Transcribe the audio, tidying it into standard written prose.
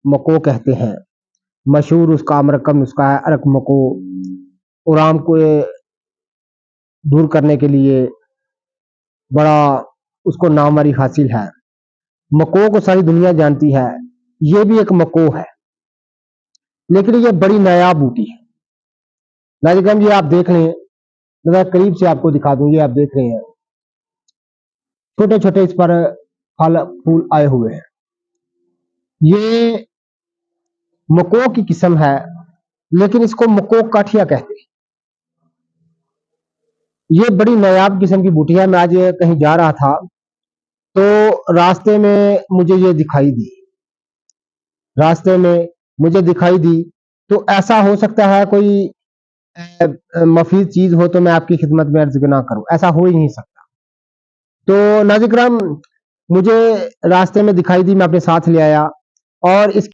मको कहते हैं। मशहूर उसका मरकब नुस्खा है अरक मको। उराम को दूर करने के लिए बड़ा उसको नामवरी हासिल है। मको को सारी दुनिया जानती है। ये भी एक मको है, लेकिन ये बड़ी नायाब बूटी है। नाजिकम ये आप देख लें, मैं करीब से आपको दिखा दूं। ये आप देख रहे हैं, छोटे छोटे इस पर फल फूल आए हुए हैं। ये मको की किस्म है, लेकिन इसको मको काठिया कहते हैं। ये बड़ी नायाब किस्म की बूटी है। मैं आज कहीं जा रहा था तो रास्ते में मुझे ये दिखाई दी। रास्ते में मुझे दिखाई दी तो ऐसा हो सकता है कोई मफीद चीज हो तो मैं आपकी खिदमत में अर्ज ना करूं, ऐसा हो ही नहीं सकता। तो नाज़िर किराम, मुझे रास्ते में दिखाई दी, मैं अपने साथ ले आया और इस